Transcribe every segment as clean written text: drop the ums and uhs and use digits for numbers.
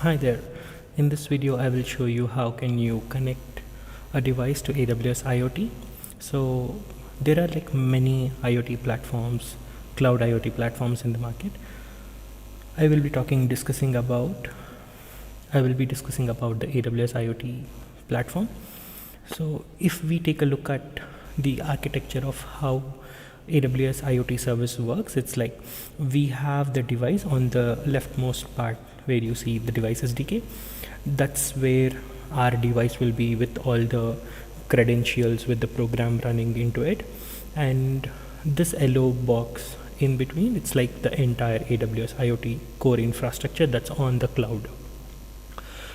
Hi there. In this video I will show you how can you connect a device to AWS IoT. So there are like many IoT platforms, cloud IoT platforms in the market. I will be discussing about the AWS IoT platform. So if we take a look at the architecture of how AWS IoT service works, it's like we have the device on the leftmost part where you see the device SDK. That's where our device will be with all the credentials with the program running into it, and this yellow box in between, it's like the entire AWS IoT core infrastructure that's on the cloud.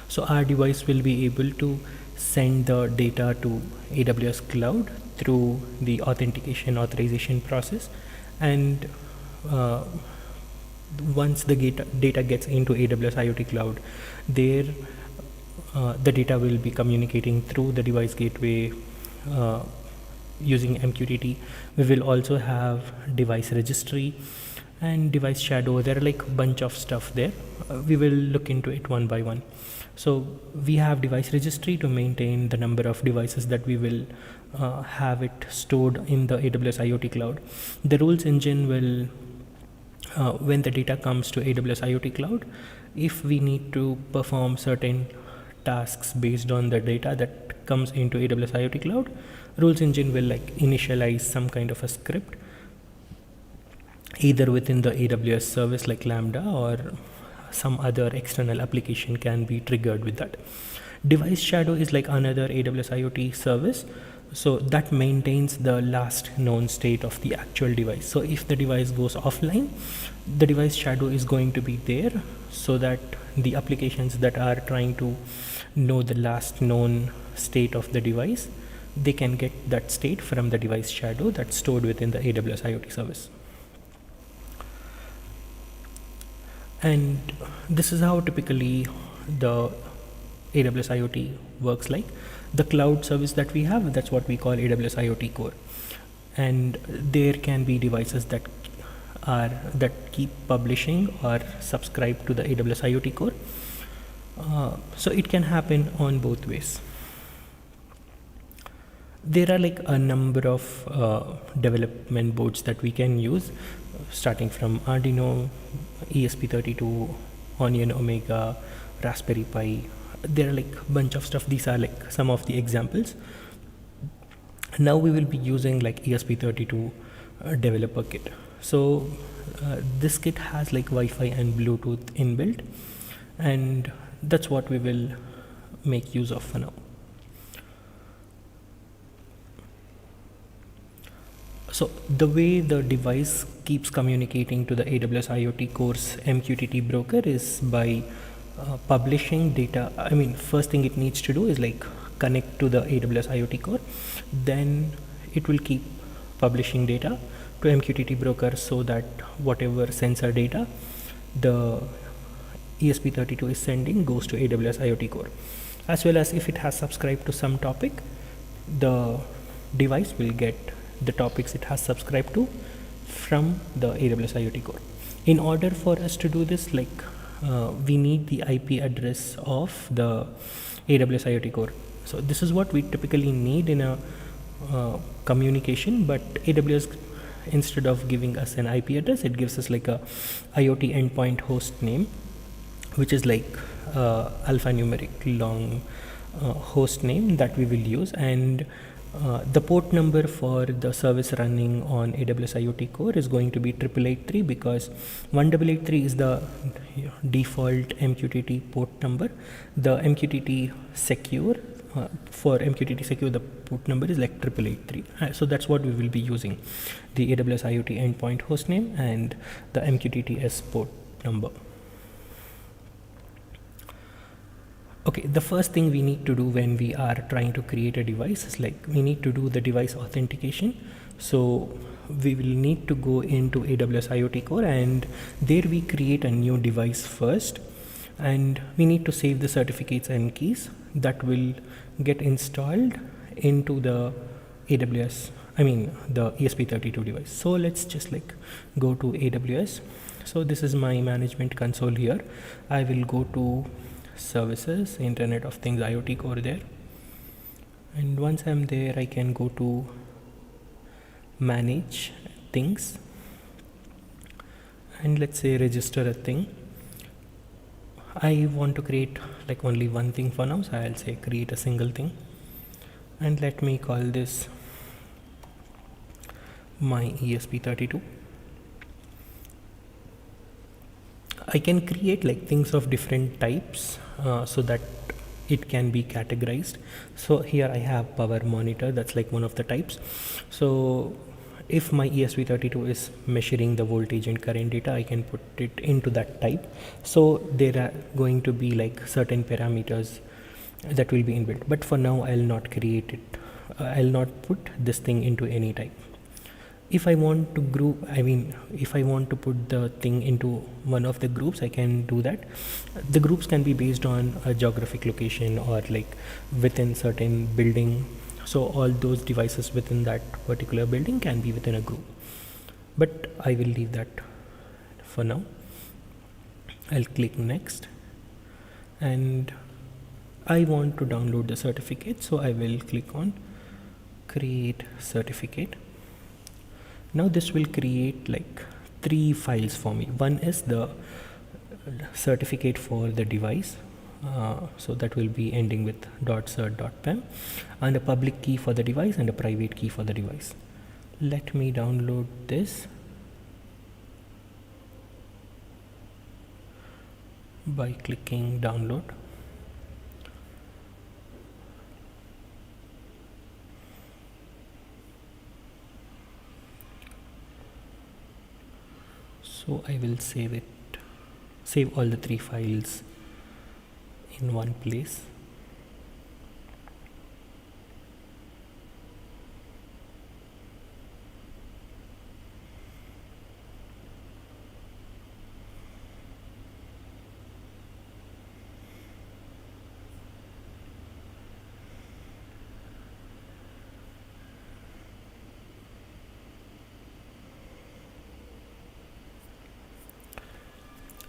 So our device will be able to send the data to AWS cloud through the authorization process, and once the data gets into AWS IoT cloud, there the data will be communicating through the device gateway using MQTT. We will also have device registry and device shadow. There are like a bunch of stuff there. We will look into it one by one. So we have device registry to maintain the number of devices that we will have it stored in the AWS IoT cloud. The rules engine will, when the data comes to AWS IoT cloud, if we need to perform certain tasks based on the data that comes into AWS IoT cloud, rules engine will like initialize some kind of a script either within the AWS service like Lambda, or some other external application can be triggered with that. Device shadow is like another AWS IoT service, so that maintains the last known state of the actual device. So if the device goes offline, the device shadow is going to be there, so that the applications that are trying to know the last known state of the device, they can get that state from the device shadow that's stored within the AWS IoT service. And this is how typically the AWS IoT works like. The cloud service that we have, that's what we call AWS IoT core, and there can be devices that keep publishing or subscribe to the AWS IoT core. So it can happen on both ways. There are like a number of development boards that we can use, starting from Arduino, ESP32, Onion, Omega, Raspberry Pi. There are like a bunch of stuff. These are like some of the examples. Now we will be using like ESP32 developer kit. So this kit has like Wi-Fi and Bluetooth inbuilt, and that's what we will make use of for now. So the way the device keeps communicating to the AWS IoT core's MQTT broker is by publishing data. I mean, first thing it needs to do is like connect to the AWS IoT core. Then it will keep publishing data to MQTT broker, so that whatever sensor data the ESP32 is sending goes to AWS IoT core. As well as if it has subscribed to some topic, the device will get the topics it has subscribed to from the AWS IoT core. In order for us to do this, like we need the IP address of the AWS IoT core. So this is what we typically need in a communication, but AWS, instead of giving us an IP address, it gives us like a IoT endpoint host name, which is like alphanumeric long host name that we will use, and the port number for the service running on AWS IoT core is going to be 8883, because 1883 is the default MQTT port number. The MQTT secure, for MQTT secure, the port number is like 8883. So that's what we will be using, the AWS IoT endpoint hostname and the MQTT port number. Okay, the first thing we need to do when we are trying to create a device is like we need to do the device authentication. So we will need to go into AWS IoT core, and there we create a new device first, and we need to save the certificates and keys that will get installed into the the ESP32 device. So let's just like go to AWS. So this is my management console here. I will go to services, Internet of Things IoT core there. And once I'm there, I can go to manage things, and let's say register a thing. I want to create like only one thing for now, so I'll say create a single thing, and let me call this my ESP32. I can create like things of different types so that it can be categorized. So here I have power monitor, that's like one of the types. So if my ESP32 is measuring the voltage and current data, I can put it into that type. So there are going to be like certain parameters that will be inbuilt, but for now I'll not create it. I'll not put this thing into any type. If I want to group, if I want to put the thing into one of the groups, I can do that. The groups can be based on a geographic location or like within certain building. So all those devices within that particular building can be within a group, but I will leave that for now. I'll click next, and I want to download the certificate, so I will click on create certificate. Now this will create like 3 files for me. One is the certificate for the device, so that will be ending with .cert.pem, and a public key for the device and a private key for the device. Let me download this by clicking download. So I will save all the 3 files in one place.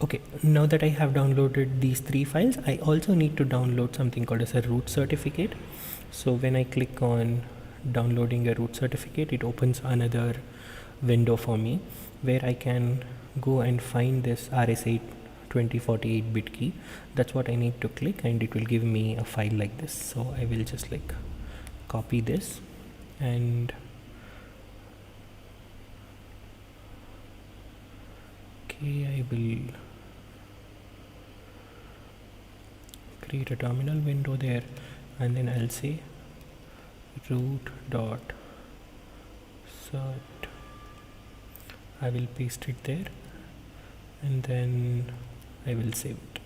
Okay, now that I have downloaded these 3 files, I also need to download something called as a root certificate. So when I click on downloading a root certificate, it opens another window for me where I can go and find this RS8 2048-bit key. That's what I need to click, and it will give me a file like this. So I will just like copy this, and I will create a terminal window there, and then I'll say root.cert. I will paste it there, and then I will save it.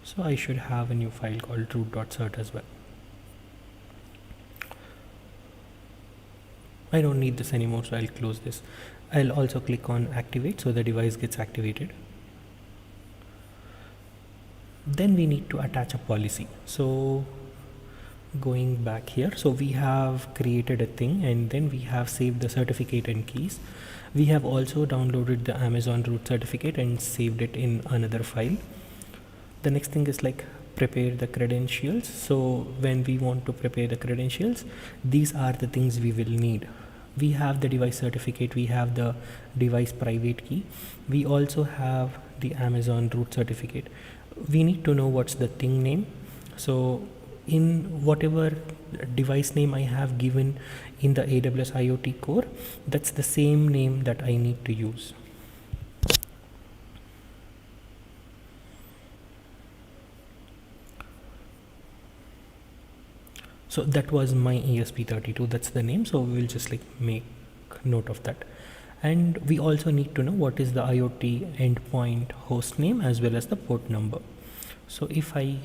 So I should have a new file called root.cert as well. I don't need this anymore, so I'll close this. I'll also click on activate, so the device gets activated. Then we need to attach a policy. So going back here, so we have created a thing, and then we have saved the certificate and keys. We have also downloaded the Amazon root certificate and saved it in another file. The next thing is like prepare the credentials. So when we want to prepare the credentials, these are the things we will need. We have the device certificate, we have the device private key, we also have the Amazon root certificate. We need to know what's the thing name. So in whatever device name I have given in the AWS IoT core, that's the same name that I need to use. So that was my ESP32, that's the name. So we will just like make note of that. And we also need to know what is the IoT endpoint host name as well as the port number. So if I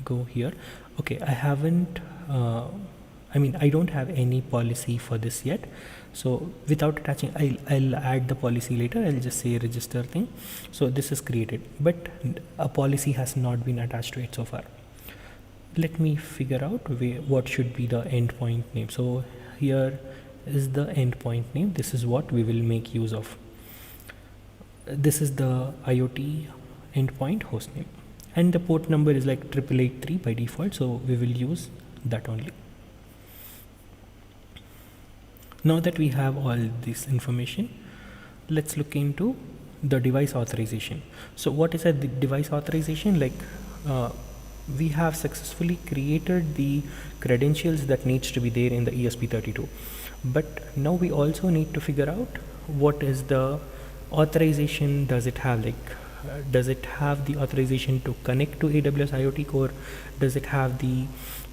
go here, okay, I haven't I don't have any policy for this yet. So without attaching, I'll add the policy later. I'll just say register thing. So this is created, but a policy has not been attached to it so far. Let me figure out what should be the endpoint name. So here is the endpoint name. This is what we will make use of. This is the IoT endpoint host name, and the port number is like 8883 by default, so we will use that only. Now that we have all this information, let's look into the device authorization. So what is a device authorization? Like we have successfully created the credentials that needs to be there in the ESP32, but now we also need to figure out what is the authorization does it have. Like does it have the authorization to connect to AWS IoT core? Does it have the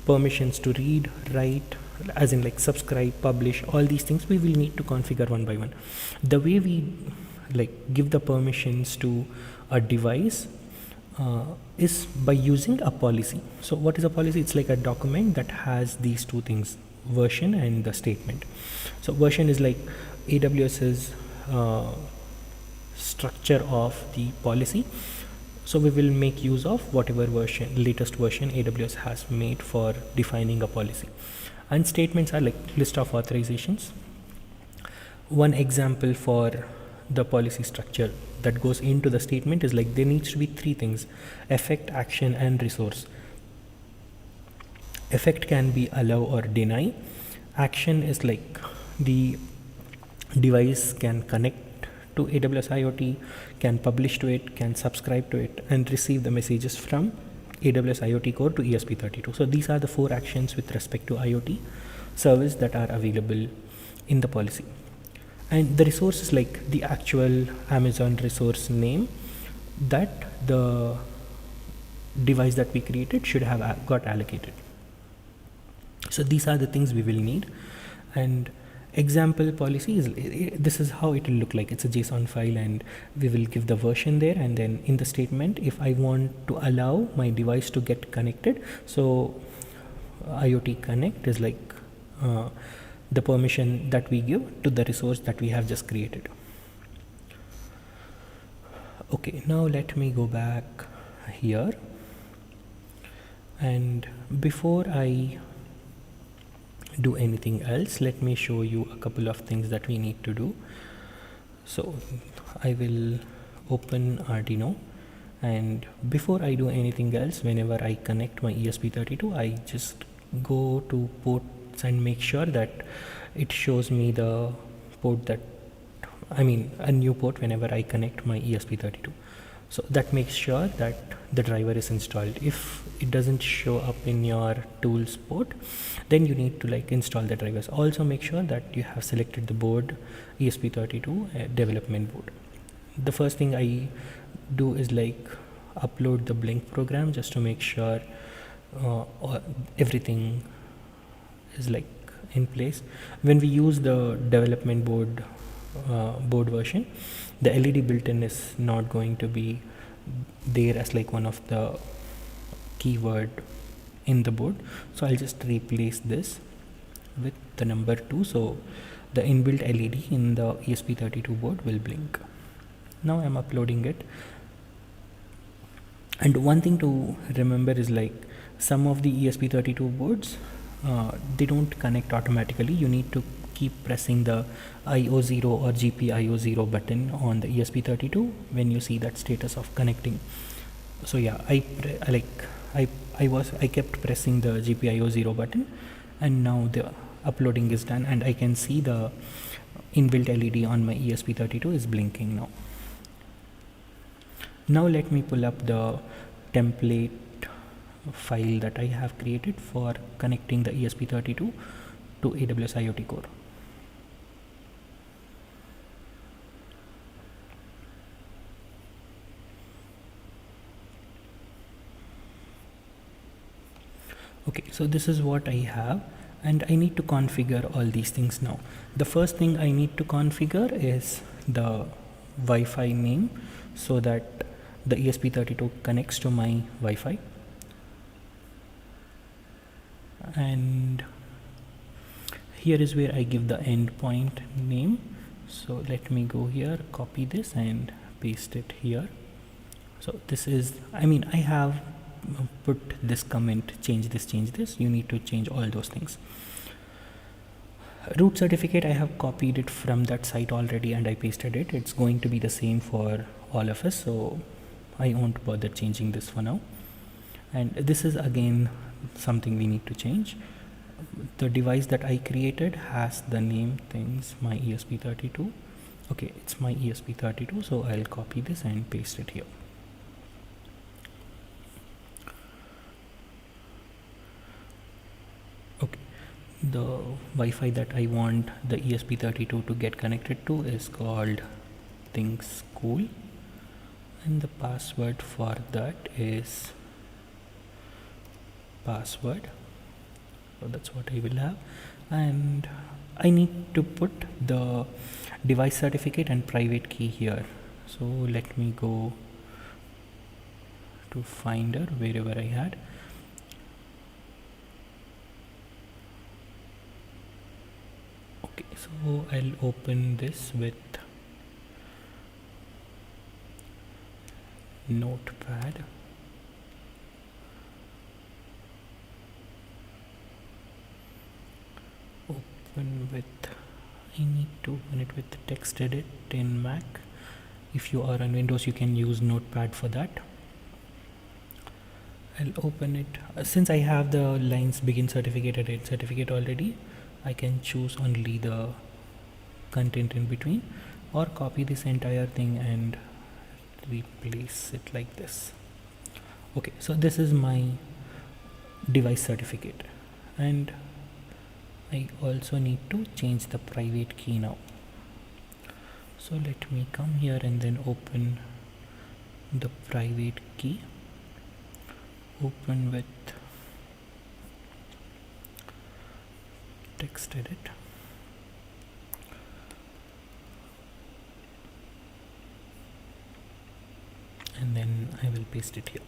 permissions to read, write, as in like subscribe, publish? All these things we will need to configure one by one. The way we like give the permissions to a device is by using a policy. So what is a policy? It's like a document that has these two things, version and the statement. So version is like AWS's structure of the policy. So we will make use of whatever latest version AWS has made for defining a policy. And statements are like list of authorizations. One example for the policy structure that goes into the statement is like there needs to be three things: effect, action, and resource. Effect can be allow or deny. Action is like the device can connect to AWS IoT, can publish to it, can subscribe to it, and receive the messages from AWS IoT core to ESP32. So these are the four actions with respect to IoT service that are available in the policy. And the resource is like the actual Amazon resource name that the device that we created should have got allocated. So these are the things we will need. And example policy is this is how it will look like. It's a JSON file, and we will give the version there, and then in the statement, if I want to allow my device to get connected, so IoT connect is like the permission that we give to the resource that we have just created. Okay, now let me go back here, and before I do anything else, let me show you a couple of things that we need to do. So I will open Arduino, and before I do anything else, whenever I connect my ESP32, I just go to ports and make sure that it shows me the port that a new port whenever I connect my ESP32. So that makes sure that the driver is installed. If it doesn't show up in your tools port, then you need to like install the drivers. Also make sure that you have selected the board ESP32 development board. The first thing I do is like upload the Blink program just to make sure everything is like in place. When we use the development board version, the LED built-in is not going to be there as like one of the keyword in the board, so I'll just replace this with the number 2, so the inbuilt LED in the ESP32 board will blink. Now I'm uploading it, and one thing to remember is like some of the ESP32 boards they don't connect automatically. You need to keep pressing the IO0 or GPIO0 button on the ESP32 when you see that status of connecting. So yeah, I kept pressing the GPIO0 button, and now the uploading is done, and I can see the inbuilt LED on my ESP32 is blinking now. Now let me pull up the template file that I have created for connecting the ESP32 to AWS IoT core. Okay, so this is what I have, and I need to configure all these things now. The first thing I need to configure is the Wi-Fi name so that the ESP32 connects to my Wi-Fi. And here is where I give the endpoint name. So let me go here, copy this and paste it here. So this is, I have put this comment, change this. You need to change all those things. Root certificate, I have copied it from that site already and I pasted it. It's going to be the same for all of us. So I won't bother changing this for now. And this is again something we need to change. The device that I created has the name things my ESP32. Okay, it's my ESP32, so I'll copy this and paste it here. Okay, the Wi-Fi that I want the ESP32 to get connected to is called things school, and the password for that is password. So that's what I will have, and I need to put the device certificate and private key here. So let me go to Finder wherever I had. Okay, so I'll open this with Notepad. I need to open it with text edit in Mac. If you are on Windows, you can use Notepad for that. I'll open it. Since I have the lines begin certificate and end certificate already, I can choose only the content in between, or copy this entire thing and replace it like this. Okay, so this is my device certificate, and I also need to change the private key now. So let me come here and then open the private key. Open with text edit. And then I will paste it here.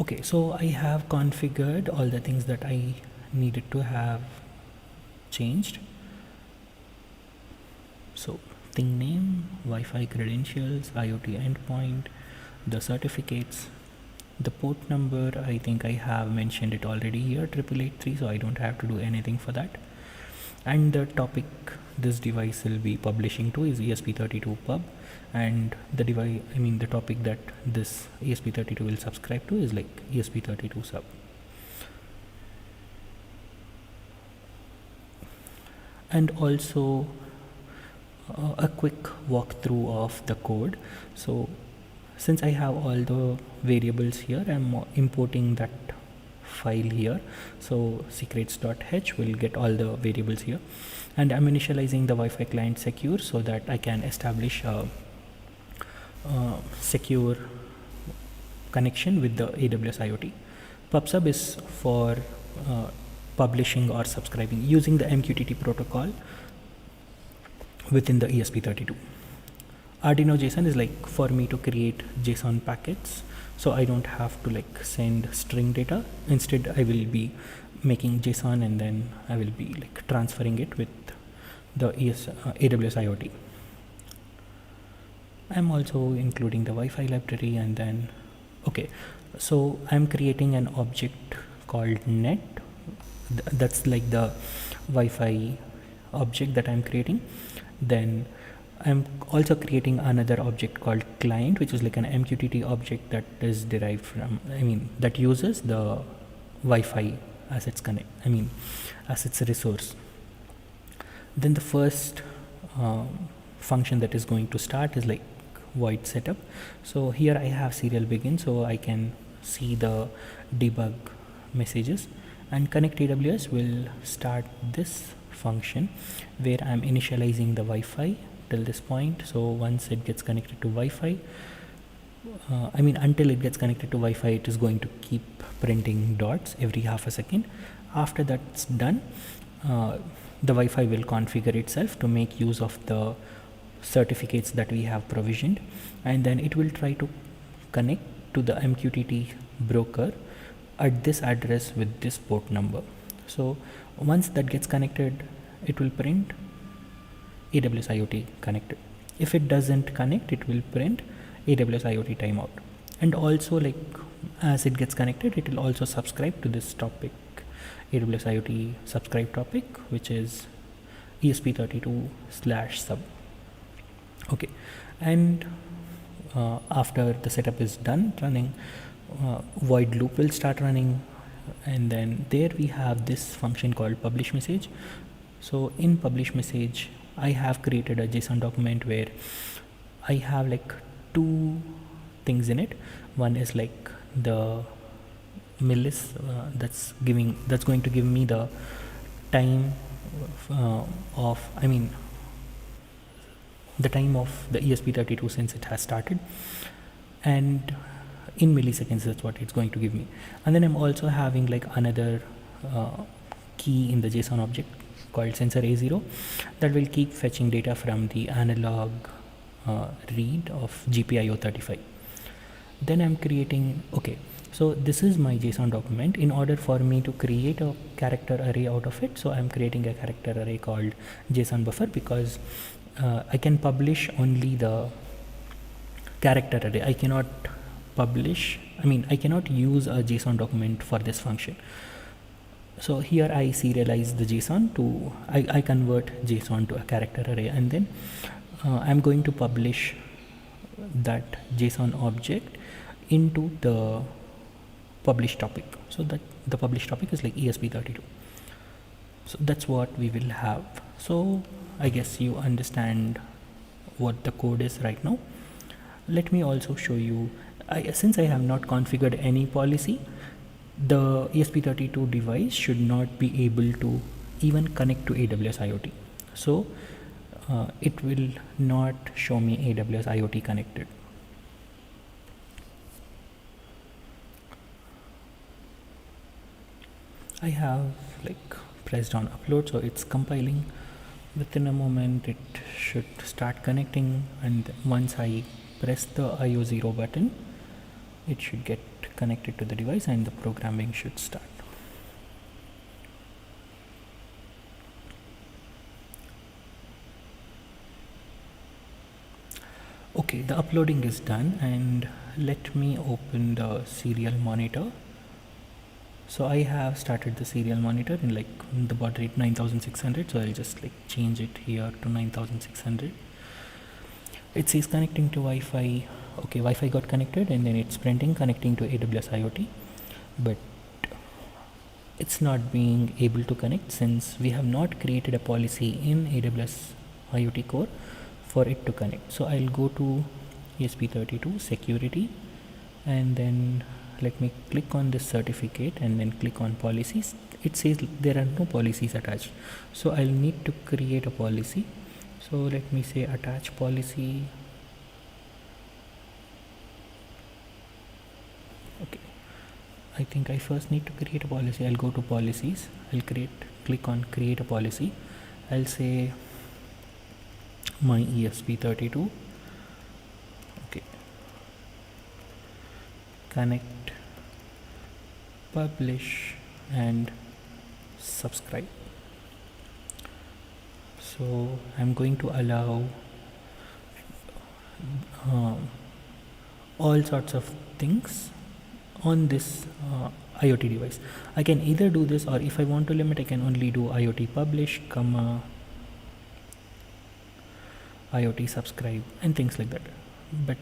Okay, so I have configured all the things that I needed to have changed. So thing name, Wi-Fi credentials, IoT endpoint, the certificates, the port number, I think I have mentioned it already here, 8883, so I don't have to do anything for that. And the topic this device will be publishing to is ESP32 pub, and the device, the topic that this ESP32 will subscribe to is like ESP32 sub. And also a quick walkthrough of the code. So since I have all the variables here, I'm importing that file here. So secrets.h will get all the variables here, and I'm initializing the Wi-Fi client secure so that I can establish a secure connection with the AWS IoT. PubSub is for publishing or subscribing using the MQTT protocol within the ESP32. Arduino JSON is like for me to create JSON packets, so I don't have to like send string data. Instead, I will be making JSON and then I will be like transferring it with the AWS IoT. I'm also including the Wi-Fi library, and then okay, so I'm creating an object called net. That's like the Wi-Fi object that I'm creating. Then I'm also creating another object called client, which is like an MQTT object that is derived from, that uses the Wi-Fi as its as its resource. Then the first function that is going to start is like void setup. So here I have serial begin, so I can see the debug messages, and connect AWS will start this function where I'm initializing the Wi-Fi till this point. So once it gets connected to Wi-Fi, until it gets connected to Wi-Fi, it is going to keep printing dots every half a second. After that's done, the Wi-Fi will configure itself to make use of the certificates that we have provisioned, and then it will try to connect to the MQTT broker at this address with this port number. So once that gets connected, it will print AWS IoT connected. If it doesn't connect, it will print AWS IoT timeout. And also, like as it gets connected, it will also subscribe to this topic, AWS IoT subscribe topic, which is ESP32/sub. Okay, And after the setup is done running, void loop will start running, and then there we have this function called publish message. So in publish message, I have created a JSON document where I have like two things in it. One is like the millis, that's going to give me the time the time of the ESP32 since it has started, and in milliseconds that's what it's going to give me. And then I'm also having like another key in the JSON object called sensor A0 that will keep fetching data from the analog read of GPIO35. Then I'm creating, so this is my JSON document. In order for me to create a character array out of it, so I'm creating a character array called JSON buffer, because I can publish only the character array. I cannot use a JSON document for this function. So here I serialize the JSON to, I convert JSON to a character array, and then I'm going to publish that JSON object into the publish topic. So that the publish topic is like ESP32. So that's what we will have. So I guess you understand what the code is right now. Let me also show you, since I have not configured any policy, the ESP32 device should not be able to even connect to AWS IoT. So it will not show me AWS IoT connected. I have like pressed on upload, so it's compiling. Within a moment it should start connecting, and once I press the IO0 button, it should get connected to the device and the programming should start. Okay, the uploading is done, and let me open the serial monitor. So I have started the serial monitor in like the baud rate 9600, so I'll just like change it here to 9600. It says connecting to Wi-Fi. Okay, Wi-Fi got connected, and then it's printing connecting to AWS IoT, but it's not being able to connect since we have not created a policy in AWS IoT core for it to connect. So I'll go to ESP32 security, and then let me click on this certificate and then click on policies. It says there are no policies attached, so I'll need to create a policy. So let me say attach policy. Okay, I think I first need to create a policy. I'll go to policies, I'll click on create a policy. I'll say my ESP32, okay, connect, publish and subscribe. So I'm going to allow all sorts of things on this IoT device. I can either do this, or if I want to limit, I can only do IoT publish, comma, IoT subscribe and things like that. But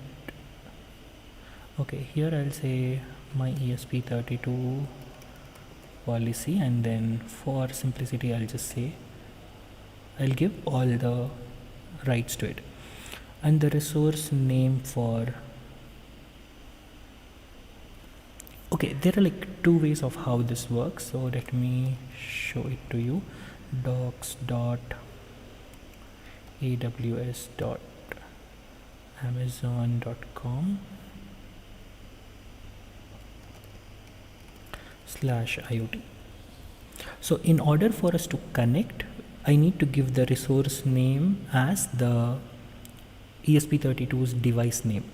okay, here I'll say my ESP32 policy, and then for simplicity I'll just say I'll give all the rights to it, and the resource name for, okay, there are like two ways of how this works, so let me show it to you. docs.aws.amazon.com/IoT. So in order for us to connect, I need to give the resource name as the ESP32's device name.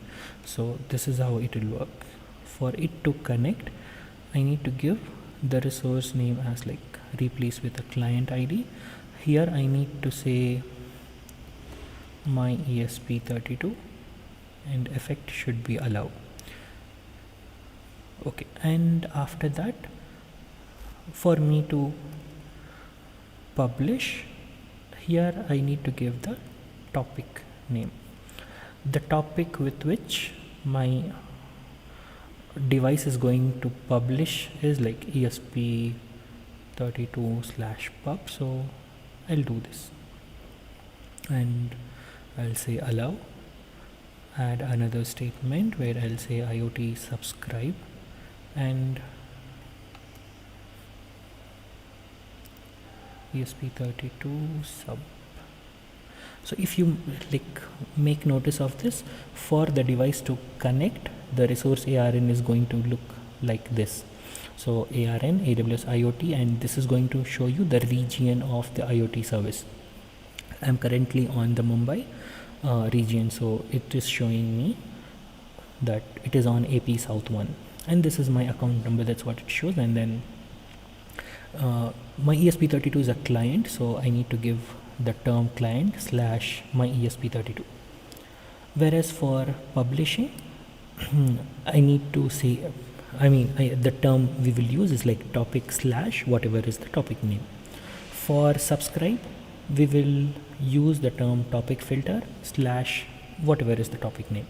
So this is how it will work. For it to connect, I need to give the resource name as like replace with a client ID. Here I need to say my ESP32 and effect should be allow. Okay, and after that, for me to publish, here I need to give the topic name. the topic with which my device is going to publish is like ESP32/pub. So I'll do this and I'll say allow, add another statement where I'll say IoT subscribe and ESP32 sub. So if you make notice of this, for the device to connect, the resource ARN is going to look like this. So ARN AWS IoT, and this is going to show you the region of the IoT service. I'm currently on the Mumbai region, so it is showing me that it is on AP South 1, and this is my account number, that's what it shows. And then my ESP32 is a client, so I need to give the term client / my ESP32. Whereas for publishing, I need to say, the term we will use is like topic / whatever is the topic name. For subscribe, we will use the term topic filter / whatever is the topic name.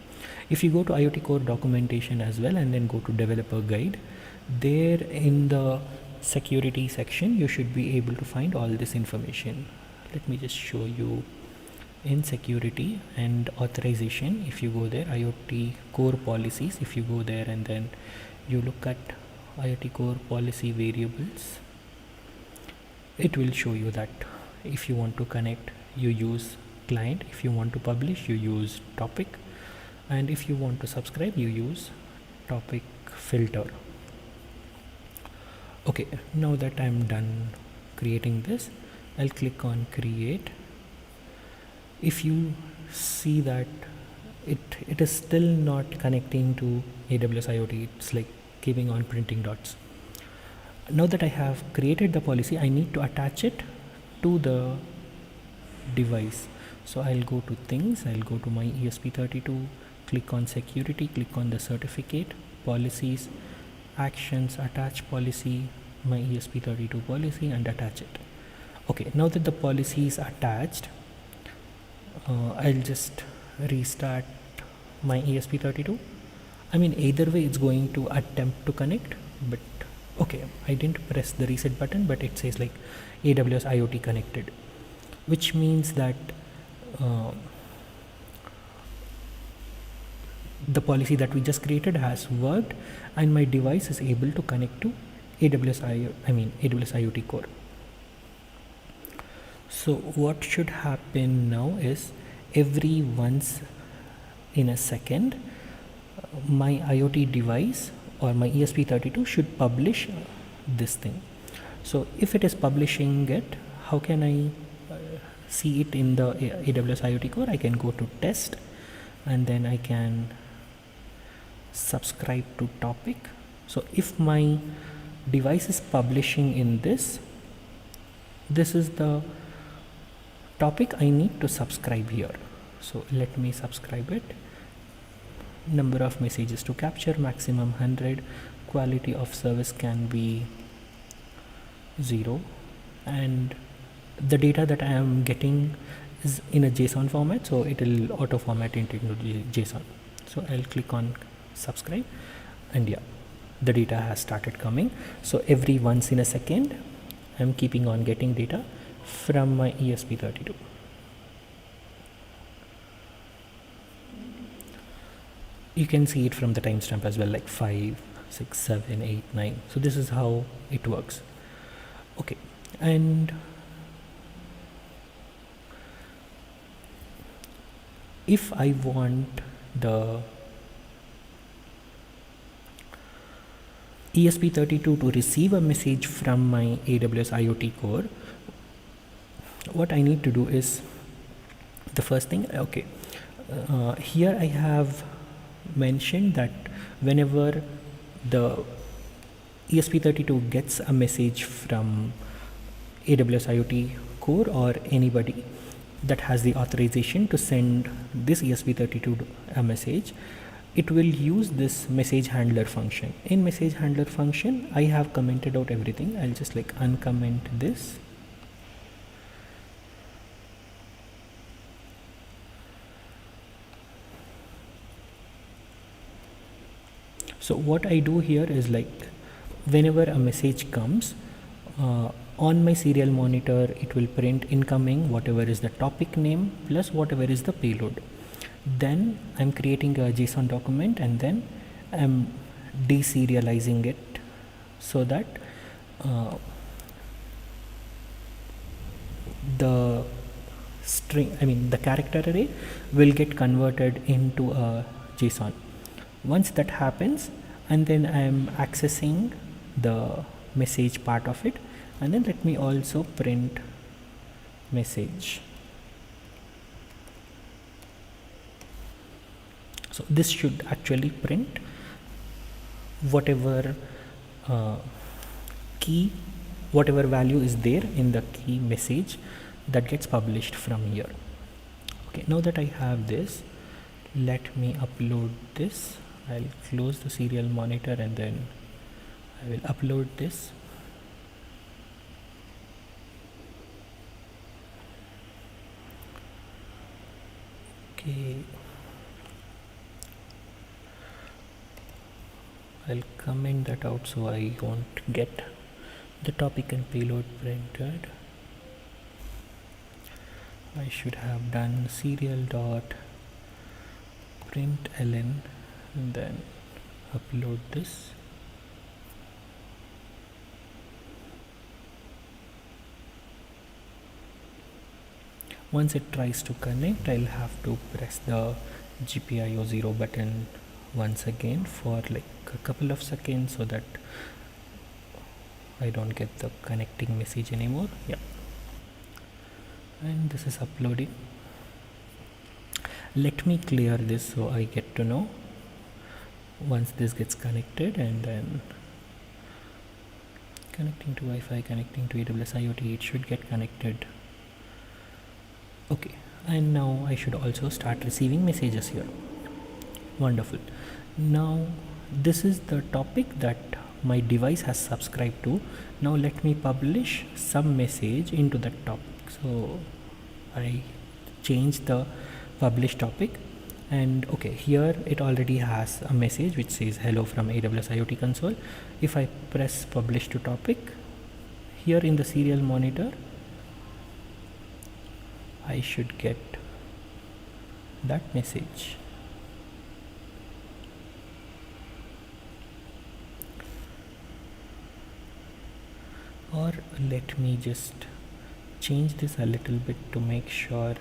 If you go to IoT Core documentation as well and then go to developer guide, there in the security section you should be able to find all this information. Let me just show you in security and authorization. If you go there, IoT Core policies, if you go there and then you look at IoT Core policy variables, it will show you that if you want to connect, you use client, if you want to publish, you use topic, and if you want to subscribe, you use topic filter. Okay, now that I'm done creating this, I'll click on create. If you see that it is still not connecting to AWS IoT, it's like keeping on printing dots. Now that I have created the policy, I need to attach it to the device. So I'll go to things, I'll go to my ESP32, click on security, click on the certificate, policies, actions, attach policy, my ESP32 policy, and attach it. Okay, now that the policy is attached, I'll just restart my ESP32. Either way it's going to attempt to connect, but okay, I didn't press the reset button, but it says like AWS IoT connected, which means that the policy that we just created has worked and my device is able to connect to AWS IoT Core. So what should happen now is every once in a second, my IoT device or my ESP32 should publish this thing. So if it is publishing it, how can I see it in the AWS IoT Core? I can go to test and then I can subscribe to topic. So if my device is publishing in this is the topic I need to subscribe here. So let me subscribe it. Number of messages to capture, maximum 100, quality of service can be 0, and the data that I am getting is in a JSON format, so it will auto format into JSON. So I'll click on subscribe, and yeah, the data has started coming. So every once in a second I'm keeping on getting data from my ESP32. You can see it from the timestamp as well, like 5, 6, 7, 8, 9. So this is how it works. Okay, and if I want the ESP32 to receive a message from my AWS IoT Core, what I need to do is the first thing, okay, here I have mentioned that whenever the ESP32 gets a message from AWS IoT Core or anybody that has the authorization to send this ESP32 a message, it will use this message handler function. In message handler function, I have commented out everything. I'll just like uncomment this. So what I do here is like whenever a message comes on my serial monitor, it will print incoming whatever is the topic name plus whatever is the payload. Then I'm creating a JSON document and then I'm deserializing it so that uh, the the character array will get converted into a JSON. Once that happens, and then I am accessing the message part of it, and then let me also print message. So this should actually print whatever key, whatever value is there in the key message that gets published from here. Okay, now that I have this, let me upload this. I'll close the serial monitor and then I will upload this. Okay, I'll comment that out so I won't get the topic and payload printed. I should have done serial dot println and then upload this. Once it tries to connect, I'll have to press the GPIO 0 button once again for like a couple of seconds so that I don't get the connecting message anymore. Yeah, and this is uploading. Let me clear this so I get to know once this gets connected, and then connecting to Wi-Fi, connecting to AWS IoT, it should get connected. Okay, and now I should also start receiving messages here. Wonderful. Now this is the topic that my device has subscribed to. Now let me publish some message into that topic. So I change the publish topic, and okay, here it already has a message which says hello from AWS IoT console. If I press publish to topic, here in the serial monitor I should get that message. Or let me just change this a little bit to make sure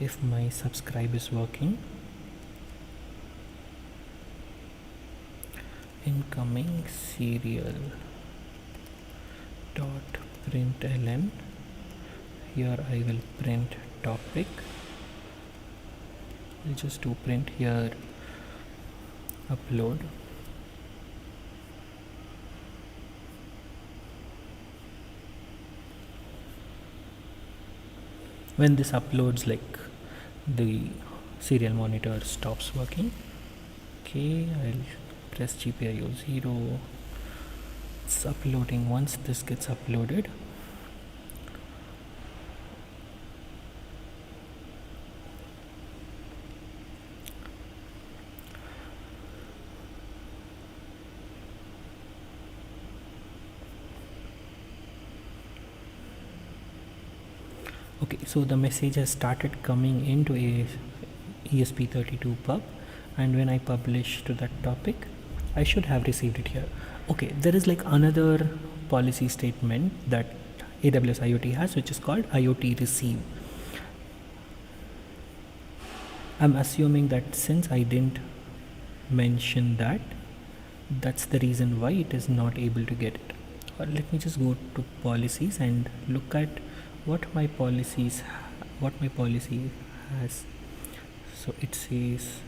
if my subscribe is working. Incoming serial dot println. Here I will print topic. I'll just do print here upload. When this uploads, like the serial monitor stops working. Okay, I'll press GPIO 0. It's uploading. Once this gets uploaded, okay, so the message has started coming into a ESP32 pub, and when I publish to that topic, I should have received it here. Okay, there is like another policy statement that AWS IoT has, which is called IoT receive. I'm assuming that since I didn't mention that, that's the reason why it is not able to get it. Or let me just go to policies and look at what my policy has. So it says,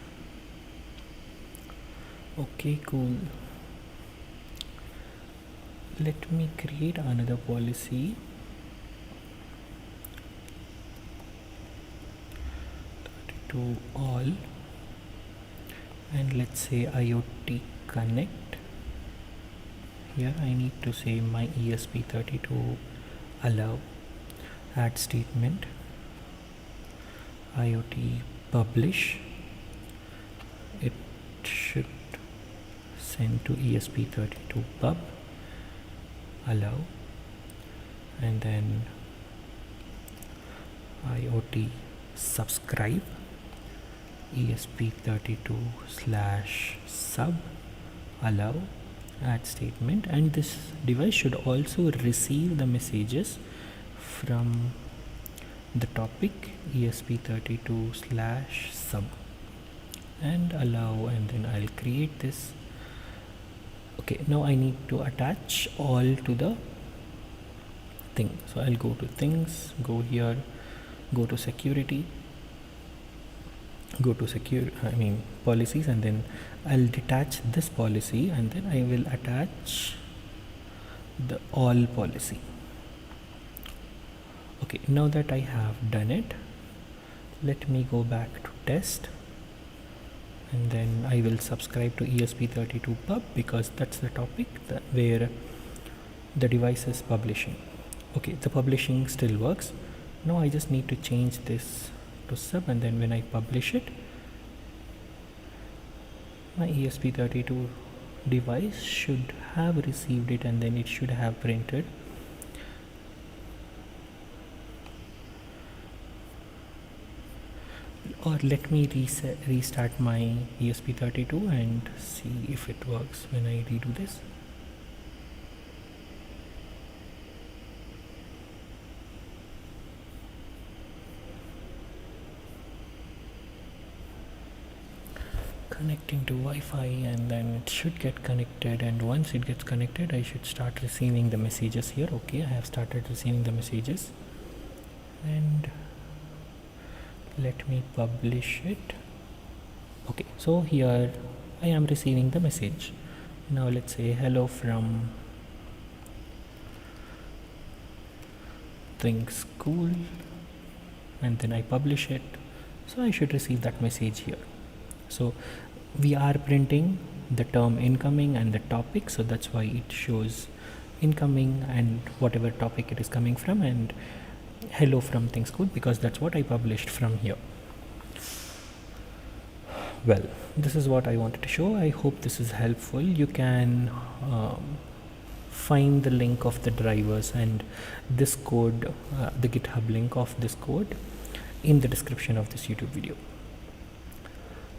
okay, cool. Let me create another policy. To all, and let's say IoT connect. Here I need to say my ESP32 allow add statement, IoT publish, it send to ESP32 pub, allow, and then IoT subscribe ESP32 slash sub, allow, add statement, and this device should also receive the messages from the topic ESP32 slash sub, and allow, and then I'll create this. Okay, now I need to attach all to the thing, so I'll go to things, go here, go to security, go to policies, and then I'll detach this policy, and then I will attach the all policy. Okay, now that I have done it, let me go back to test, and then I will subscribe to ESP32 pub because that's the topic where the device is publishing. Okay, the publishing still works. Now I just need to change this to sub, and then when I publish it, my ESP32 device should have received it, and then it should have printed. Or let me restart my ESP32 and see if it works when I redo this. Connecting to Wi-Fi, and then it should get connected, and once it gets connected I should start receiving the messages here. Okay, I have started receiving the messages, and let me publish it. Okay, so here I am receiving the message. Now let's say hello from Think School, and then I publish it, so I should receive that message here. So we are printing the term incoming and the topic, so that's why it shows incoming and whatever topic it is coming from, and hello from Think School because that's what I published from here. Well, this is what I wanted to show. I hope this is helpful. You can find the link of the drivers and this code, the GitHub link of this code, in the description of this YouTube video.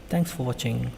Thanks for watching.